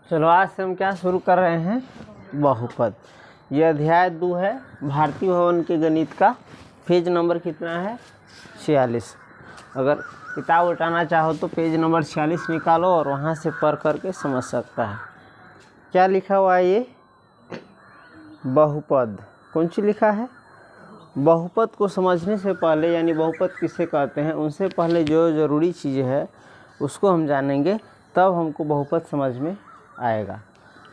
चलो आज से हम क्या शुरू कर रहे हैं, बहुपद। यह अध्याय 2 है भारतीय भवन के गणित का। पेज नंबर कितना है, 46। अगर किताब उठाना चाहो तो पेज नंबर 46 निकालो और वहाँ से पढ़ करके समझ सकता है। क्या लिखा हुआ है ये, बहुपद। कौन सी लिखा है? बहुपद को समझने से पहले, यानी बहुपद किसे कहते हैं, उनसे पहले जो ज़रूरी चीज़ है उसको हम जानेंगे, तब हमको बहुपद समझ में आएगा।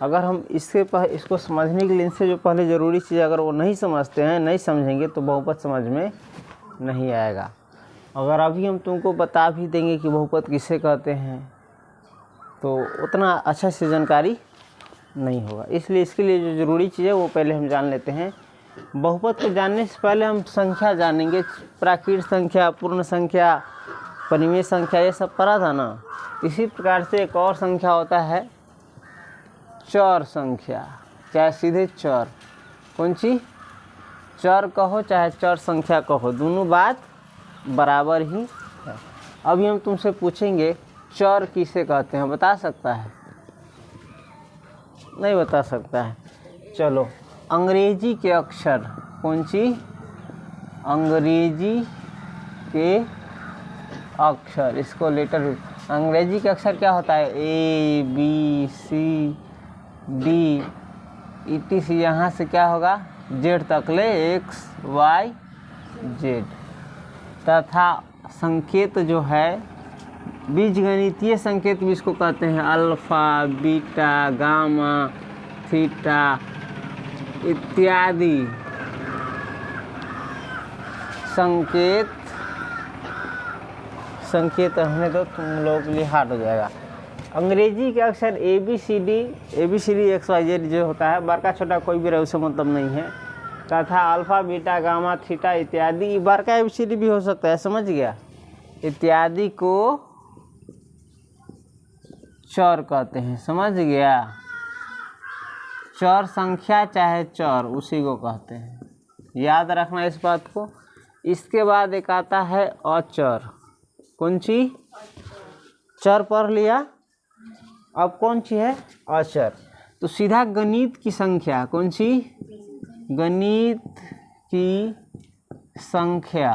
अगर हम इसको समझने के लिए इनसे जो पहले ज़रूरी चीज़ अगर वो नहीं समझते हैं, नहीं समझेंगे, तो बहुपद समझ में नहीं आएगा। अगर अभी हम तुमको बता भी देंगे कि बहुपद किसे कहते हैं, तो उतना अच्छा से जानकारी नहीं होगा। इसलिए इसके लिए जो ज़रूरी चीज़ है वो पहले हम जान लेते हैं। बहुपद को जानने से पहले हम संख्या जानेंगे। प्राकृत संख्या, पूर्ण संख्या, परिमेय संख्या, ये सब पढ़ा था ना। इसी प्रकार से एक और संख्या होता है चर संख्या, चाहे सीधे चर। कौन सी? चर कहो चाहे चर संख्या कहो, दोनों बात बराबर ही है। अभी हम तुमसे पूछेंगे चर किसे कहते हैं, बता सकता है? नहीं बता सकता है। चलो, अंग्रेजी के अक्षर। कौन सी? अंग्रेजी के अक्षर, इसको लेटर। अंग्रेजी के अक्षर क्या होता है? A B C D ETC। यहाँ से क्या होगा? जेड तक ले, एक्स वाई जेड। तथा संकेत जो है, बीजगणितीय संकेत भी इसको कहते हैं। अल्फा, बीटा, गामा, थीटा इत्यादि संकेत रहने दो, तुम लोग के लिए हार्ड हो जाएगा। अंग्रेजी के अक्षर ABCD XYZ जो होता है, बड़का छोटा कोई भी रहे, उसे मतलब नहीं है। तथा अल्फा, बीटा, गामा, थीटा इत्यादि, बड़का ABCD भी हो सकता है, समझ गया? इत्यादि को चर कहते हैं, समझ गया? चर संख्या चाहे चर, उसी को कहते हैं। याद रखना इस बात को। इसके बाद एक आता है अचर। कौन सी? चर पढ़ लिया, अब कौन सी है? अचर। तो सीधा गणित की संख्या। कौन सी? गणित की संख्या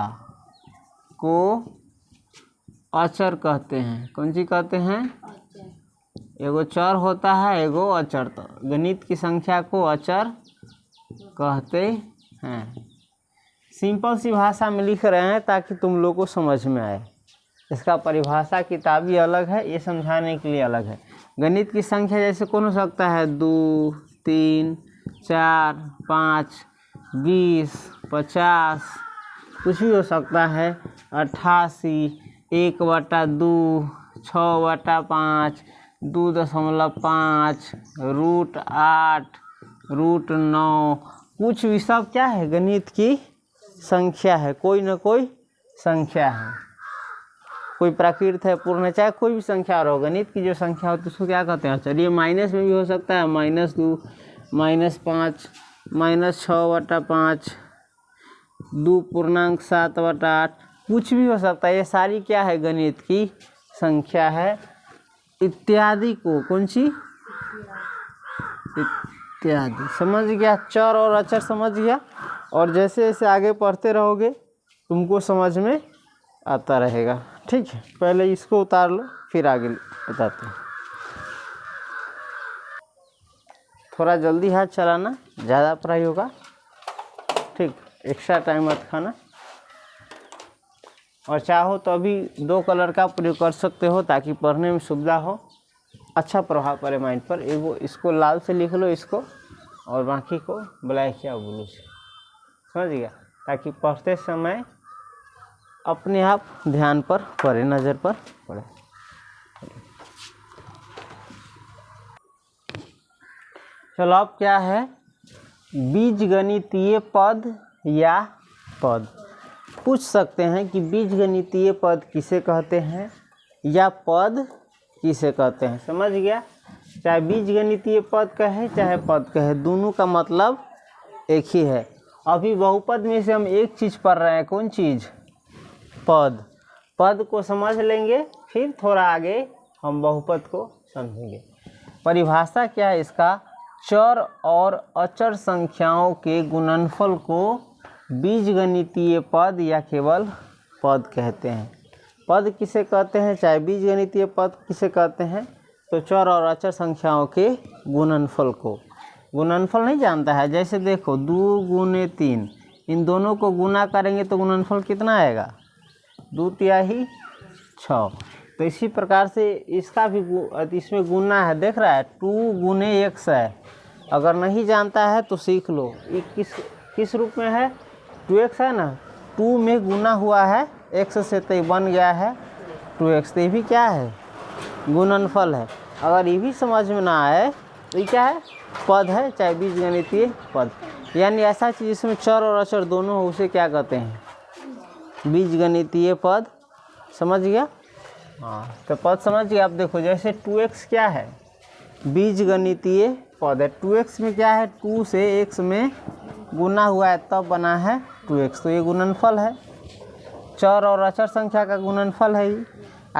को अचर कहते हैं। कौन सी कहते हैं? एगो चर होता है, एगो अचर। तो गणित की संख्या को अचर कहते हैं। सिंपल सी भाषा में लिख रहे हैं ताकि तुम लोग को समझ में आए। इसका परिभाषा किताबी अलग है, ये समझाने के लिए अलग है। गणित की संख्या जैसे कौन हो सकता है? 2, 3, 4, 5, 20, 50, कुछ भी हो सकता है। 88, 1/2, 6/5, 2.5, √8, √9, कुछ भी, सब क्या है? गणित की संख्या है। कोई ना कोई संख्या है, कोई प्राकृत है, पूर्ण है, चाहे कोई भी संख्या रहो। गणित की जो संख्या होती है उसको क्या कहते हैं? चलिए, माइनस में भी हो सकता है, -2, -5, -6/5, 2.7/8, कुछ भी हो सकता है। ये सारी क्या है? गणित की संख्या है। इत्यादि को, कौन सी? इत्यादि। समझ गया? चर और अचर समझ गया। और जैसे जैसे आगे पढ़ते रहोगे तुमको समझ में आता रहेगा। ठीक है, पहले इसको उतार लो, फिर आगे बताते हैं। थोड़ा जल्दी हाथ चलाना, ज़्यादा पढ़ाई होगा। ठीक, एक्स्ट्रा टाइम मत खाना। और चाहो तो अभी 2 कलर का प्रयोग कर सकते हो ताकि पढ़ने में सुविधा हो, अच्छा प्रभाव पड़े माइंड पर। एगो इसको लाल से लिख लो, इसको, और बाकी को ब्लैक या ब्लू से, समझ गया? ताकि पढ़ते समय अपने आप ध्यान पर पड़े, नज़र पर पड़े। चलो, अब क्या है? बीजगणितीय पद या पद। पूछ सकते हैं कि बीजगणितीय पद किसे कहते हैं या पद किसे कहते हैं। समझ गया? चाहे बीजगणितीय पद कहे चाहे पद कहे, दोनों का मतलब एक ही है। अभी बहुपद में से हम एक चीज़ पढ़ रहे हैं। कौन चीज़? पद। पद को समझ लेंगे, फिर थोड़ा आगे हम बहुपद को समझेंगे। परिभाषा क्या है इसका? चर और अचर संख्याओं के गुणनफल को बीजगणितीय पद या केवल पद कहते हैं। पद किसे कहते हैं, चाहे बीजगणितीय पद किसे कहते हैं? तो चर और अचर संख्याओं के गुणनफल को। गुणनफल नहीं जानता है? जैसे देखो 2 गुने 3, इन दोनों को गुना करेंगे तो गुणनफल कितना आएगा? 2 तिहाई 6। तो इसी प्रकार से इसका भी इसमें गुना है, देख रहा है 2 गुने x है। अगर नहीं जानता है तो सीख लो, ये किस रूप में है? 2x है ना, 2 में गुना हुआ है x से तो ये बन गया है 2x। तो ये भी क्या है? गुणनफल है। अगर ये भी समझ में ना आए तो ये क्या है? पद है, चाहे बीजगणितीय पद। यानी ऐसा चीज़ जिसमें चर और अचर दोनों हो उसे क्या कहते हैं? बीजगणितीय पद। समझ गया? हाँ, तो पद समझ गया। आप देखो जैसे 2x क्या है? बीजगणितीय पद है। 2x में क्या है? 2 से x में गुना हुआ है तब बना है 2x, तो ये गुणनफल है। चर और अचर संख्या का गुणनफल है ये।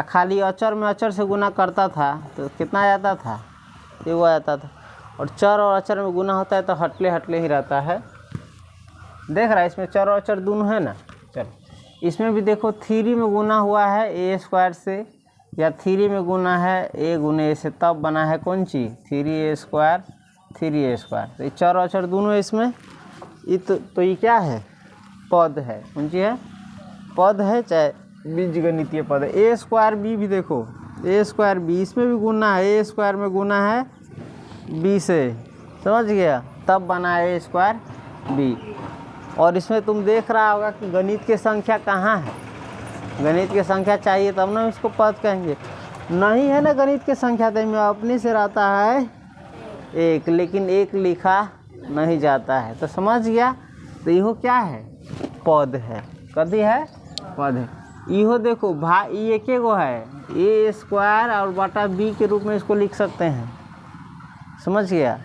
खाली अचर में अचर से गुना करता था तो कितना आ जाता था? ये वो आ जाता था। और चर और अचर में गुना होता है तो हटले हटले ही रहता है। देख रहा है इसमें चर और अचर दोनों है ना। चलो इसमें भी देखो 3 में गुना हुआ है ए स्क्वायर से, या 3 में गुना है ए गुने ए से, तब बना है कौन चीज़? 3a square 3a square. तो ये चर और अचर दोनों है इसमें। ये तो ये क्या है? पद है। कौन चीज़ है? पद है, चाहे बीजगणितीय पद है। ए स्क्वायर बी भी देखो, ए स्क्वायर बी, इसमें भी गुना है, ए स्क्वायर में गुना है बी से, समझ गया, तब बना है ए स्क्वायर बी। और इसमें तुम देख रहा होगा कि गणित की संख्या कहाँ है? गणित की संख्या चाहिए तब ना इसको पद कहेंगे। नहीं है ना गणित की संख्या, तो में अपने से रहता है 1, लेकिन 1 लिखा नहीं जाता है। तो समझ गया? तो इहो क्या है? पद है। कथी है? पद है। इहो देखो भाई एक गो है, ए स्क्वायर और बटा बी के रूप में इसको लिख सकते हैं। समझ गया?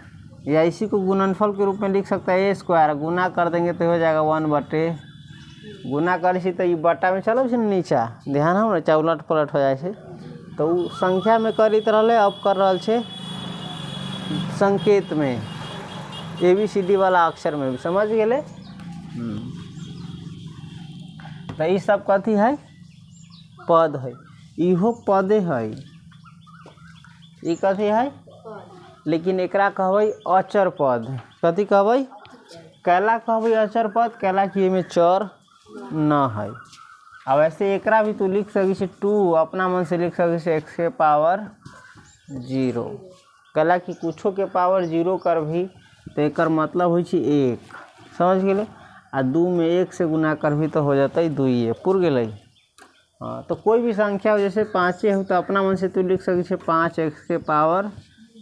या इसी को गुणनफल के रूप में लिख सकता है। ए स्क्वायर गुना कर देंगे तो हो जाएगा 1 बटे, गुना कर सी तो ये बटा में चलो नीचा, ध्यान हो चाहे उलट पलट हो जाए तो संख्या में करित रहे, अब कर रहा है संकेत में, ABCD वाला अक्षर में भी। समझ गए? तो ये सब कथी है? पद है। इहो पदे है। ये कथी है? लेकिन एकरा कहबै अचर पद। कथी कहबै? कैला कहबै अचर पद, कैला कि में चर न है। अब ऐसे एकरा भी तू लिख सकी से 2, अपना मन से लिख सकी से x के पावर 0। कैला कि कुछो के पावर 0 कर भी तो एक मतलब हो 1। समझ गए? आ 2 में 1 से गुना कर भी तो हो जाता है 2 पुर गए। हाँ, तो कोई भी संख्या हो, जैसे 5 हो तो अपना मन से तू लिख सकी से 5x के पावर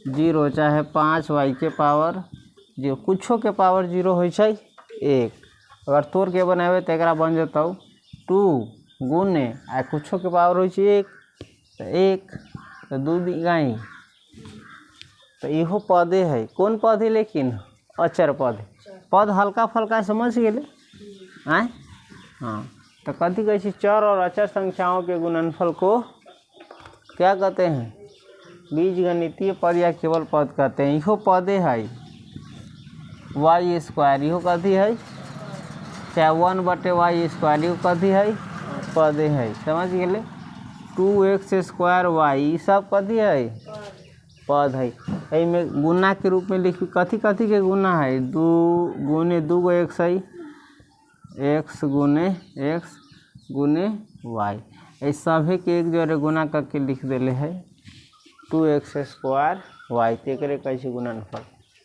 0, चाहे 5y के पावर 0, कुछो के पावर 0 हो 1। अगर तोड़ के बनावे तो एक बन जाता 2 गुने आ कुछो के पावर हो 1 तो 1 तो 2 गाई। तो इहो पदे है। कौन पद है? लेकिन अचर पद। पद हल्का फल्का समझ गए आए? हाँ, तो कथी कहै चर और अचर संख्याओं के गुणनफल को क्या कहते हैं? बीजगणितीय पद या केवल पद कहते हैं। इहो पदे है। y स्क्वायर इहो कथी है? चाहे 1 बटे y स्क्वायर इहो कथी है? पदे है। समझ गए? 2x स्क्वायर y सब कथी है? पद है। में गुना के रूप में लिखी, कथी कथी के गुना है? 2 गुने 2 गो x है, x गुने y। इस सभी के एक जोड़े गुना करके लिख देले है 2x स्क्वायर y। तो एक कैसे गुणनफल?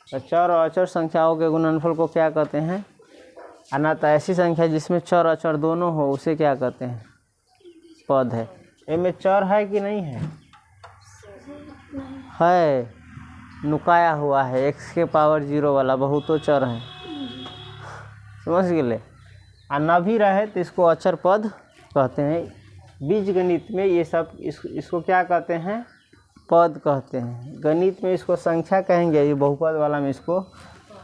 तो चर और अचर संख्याओं के गुणनफल को क्या कहते हैं? अनाथ ऐसी संख्या जिसमें चर अचर दोनों हो उसे क्या कहते हैं? पद है। इनमें चर है कि नहीं है? है, नुकाया हुआ है x के पावर 0 वाला, बहुतों चर है। समझ गए? और न भी रहे तो इसको अचर पद कहते हैं। बीजगणित में ये सब इसको क्या कहते हैं? पद कहते हैं। गणित में इसको संख्या कहेंगे, ये बहुपद वाला में इसको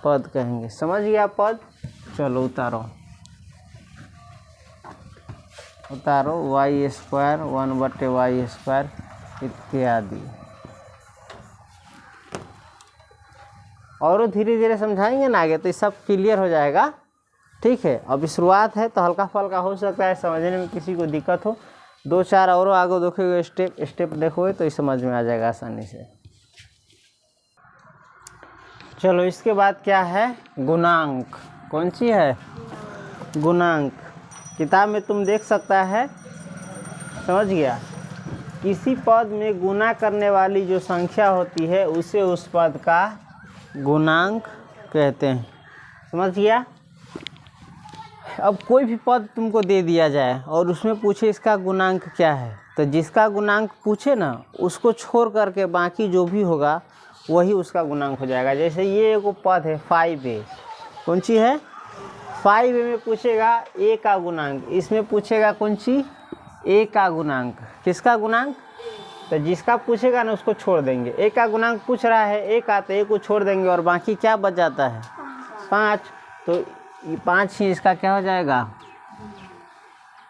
पद कहेंगे। समझ गया पद? चलो उतारो y स्क्वायर 1 बटे y स्क्वायर इत्यादि। और धीरे धीरे समझाएंगे ना आगे तो ये सब क्लियर हो जाएगा। ठीक है, अभी शुरुआत है तो हल्का फल्का हो सकता है समझने में किसी को दिक्कत हो, 2-4 और आगे देखोगे, स्टेप देखोगे तो ये समझ में आ जाएगा आसानी से। चलो इसके बाद क्या है, गुणांक। कौन सी है, गुणांक। किताब में तुम देख सकता है, समझ गया। किसी पद में गुणा करने वाली जो संख्या होती है उसे उस पद का गुणांक कहते हैं। समझ गया। अब कोई भी पद तुमको दे दिया जाए और उसमें पूछे इसका गुणांक क्या है, तो जिसका गुणांक पूछे ना उसको छोड़ करके बाकी जो भी होगा वही उसका गुणांक हो जाएगा। जैसे ये एक पद है 5a, कौन सी है, 5a में पूछेगा a का गुणांक, इसमें पूछेगा कौन सी, a का गुणांक। किसका गुणांक, तो जिसका पूछेगा ना उसको छोड़ देंगे। a का गुणांक पूछ रहा है, a का, तो a को छोड़ देंगे और बाकी क्या बच जाता है, 5। तो ये 5 ही इसका क्या हो जाएगा।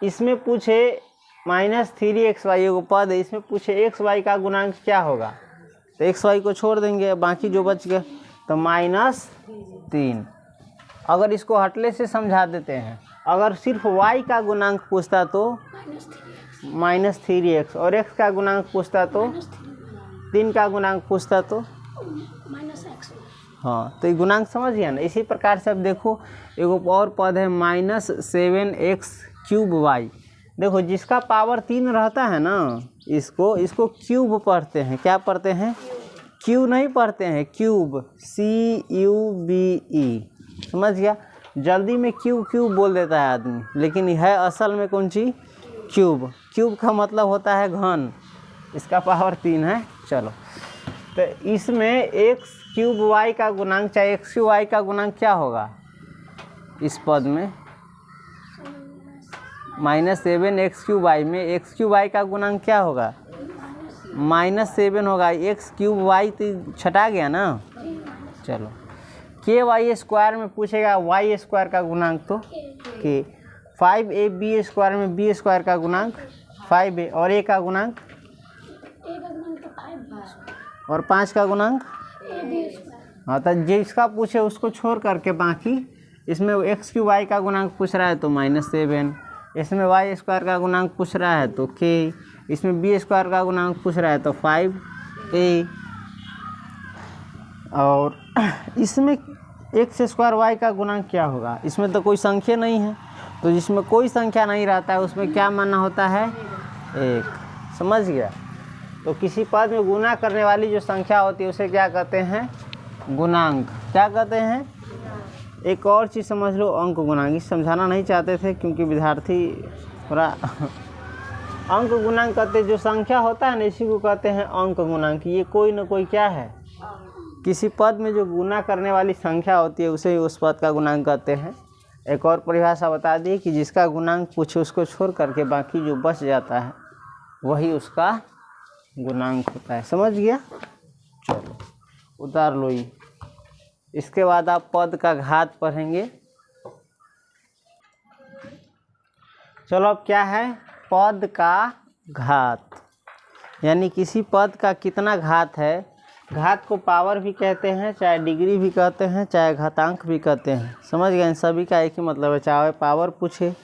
इसमें पूछे -3xy एगो पद है, इसमें पूछे xy का गुणांक क्या होगा, तो xy को छोड़ देंगे, बाकी जो बच गया तो -3। अगर इसको हटले से समझा देते हैं, अगर सिर्फ y का गुणांक पूछता तो -3x, और x का गुणांक पूछता तो 3 का गुणांक पूछता तो हाँ, तो ये गुणांक समझ गया ना। इसी प्रकार से अब देखो एगो और पद है -7x³ y। देखो जिसका पावर 3 रहता है ना, इसको क्यूब पढ़ते हैं। क्या पढ़ते हैं, क्यू नहीं पढ़ते हैं, क्यूब, CUBE। समझ गया। जल्दी में क्यूब बोल देता है आदमी, लेकिन है असल में कौन सी, क्यूब। क्यूब का मतलब होता है घन, इसका पावर 3 है। चलो तो इसमें x³ का गुणांक चाहे x³ का गुणांक क्या होगा, इस पद में -7x³ में x³ का गुणांक क्या होगा, -7 होगा। x³ तो छटा गया ना। चलो ky² में पूछेगा y² का गुणांक, तो k। 5ab² में b² का गुणांक 5a, और a का गुणांक, और 5 का गुणांक। हाँ, तो जिसका पूछे उसको छोड़ करके बाकी, इसमें x³ का गुणांक पूछ रहा है तो -7, इसमें y² का गुणांक पूछ रहा है तो k, इसमें b² का गुणांक पूछ रहा है तो 5a, और इसमें x² का गुणांक क्या होगा, इसमें तो कोई संख्या नहीं है, तो जिसमें कोई संख्या नहीं रहता है उसमें क्या मानना होता है, 1। समझ गया। तो किसी पद में गुणा करने वाली जो संख्या होती है उसे क्या कहते हैं, गुणांक। क्या कहते हैं, एक और चीज़ समझ लो, अंक गुणांक। इस समझाना नहीं चाहते थे क्योंकि विद्यार्थी थोड़ा अंक गुणांक कहते, जो संख्या होता है ना इसी को कहते हैं अंक गुणांक। ये कोई ना कोई क्या है, किसी पद में जो गुणा करने वाली संख्या होती है उसे उस पद का गुणांक कहते हैं। एक और परिभाषा बता दी कि जिसका गुणांक पूछे उसको छोड़ करके बाकी जो बच जाता है वही उसका गुणांक होता है। समझ गया। चलो उतार लो ये। इसके बाद आप पद का घात पढ़ेंगे। चलो अब क्या है, पद का घात, यानी किसी पद का कितना घात है। घात को पावर भी कहते हैं, चाहे डिग्री भी कहते हैं, चाहे घातांक भी कहते हैं। समझ गए, सभी का एक ही मतलब है, चाहे पावर पूछे,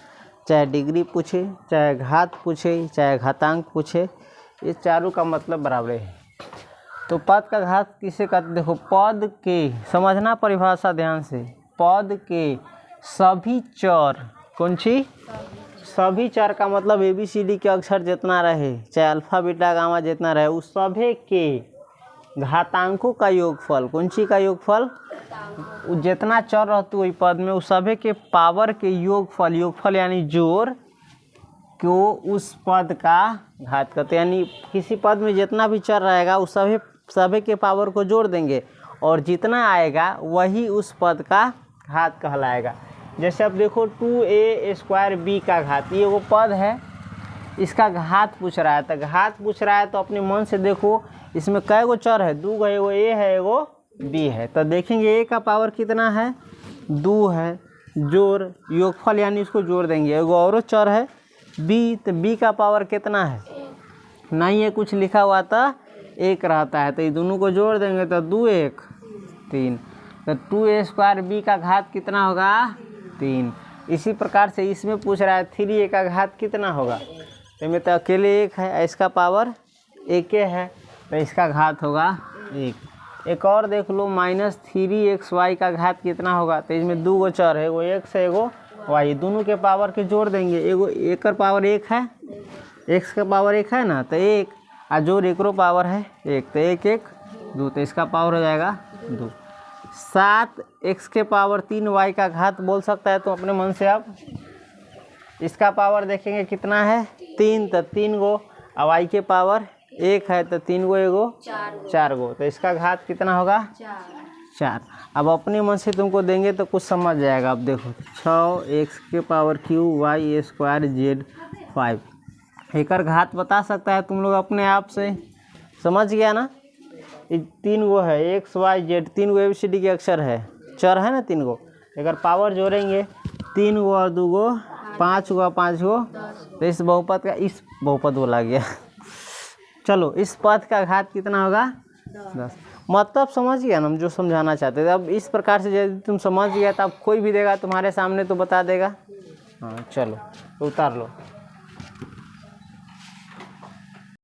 चाहे डिग्री पूछे, चाहे घात पूछे, चाहे घातांक पूछे, ये चारों का मतलब बराबर है। तो पद का घात किसे कहते, देखो पद के, समझना परिभाषा ध्यान से, पद के सभी चर, कौन सी, सभी चर का मतलब ABCD के अक्षर जितना रहे, चाहे अल्फा बीटा गामा जितना रहे, उस सभी के घातांकों का योगफल, कौन सी का योगफल, जितना चर रहते वही पद में उस सभी के पावर के योगफल, योगफल यानी जोड़ को उस पद का घात कहते हैं। यानी किसी पद में जितना भी चर रहेगा उस सभी के पावर को जोड़ देंगे और जितना आएगा वही उस पद का घात कहलाएगा। जैसे अब देखो 2a² का घात, ये वो पद है, इसका घात पूछ रहा है, तो घात पूछ रहा है तो अपने मन से देखो इसमें कै गो चर है, 2 है, एगो a है एगो b है, तो देखेंगे a का पावर कितना है, 2 है, जोड़ योगफल यानी इसको जोड़ देंगे। एगो और चर है b, तो b का पावर कितना है, नहीं है कुछ लिखा हुआ था, 1 रहता है, तो ये दोनों को जोड़ देंगे तो 2 1 3। तो 2a² b का घात कितना होगा 3। इसी प्रकार से इसमें पूछ रहा है 3a का घात कितना होगा, तो इसमें तो अकेले 1 है, इसका पावर 1 है, तो इसका घात होगा 1। एक और देख लो -3xy का घात कितना होगा, तो इसमें 2 गो चर है, एगो x है एगो y, दोनों के पावर के जोड़ देंगे, एगो एक का पावर 1 है, x का पावर 1 है ना, तो 1 और जोड़ एकरो पावर है 1, तो 1 1 2, तो इसका पावर हो जाएगा 2। 7x के पावर 3y का घात बोल सकता है तो अपने मन से आप इसका पावर देखेंगे कितना है 3, तो 3 गो, और y के पावर 1 है तो 3 गो एगो 4 गो, तो इसका घात कितना होगा 4। अब अपने मन से तुमको देंगे तो कुछ समझ जाएगा। अब देखो 6x के पावर q y² z 5, एक घात बता सकता है तुम लोग अपने आप से, समझ गया ना। 3 गो है x y z, 3 गो ABCD के अक्षर है, चर है ना 3 गो, अगर पावर जोड़ेंगे 3 गो और 2 गो 5 गो 5 गो, तो इस बहुपद का इस बहुपद बोला गया चलो इस पद का घात कितना होगा 10। मतलब समझ गया ना हम जो समझाना चाहते थे। अब इस प्रकार से यदि तुम समझ गया तो अब कोई भी देगा तुम्हारे सामने तो बता देगा। हाँ चलो तो उतार लो।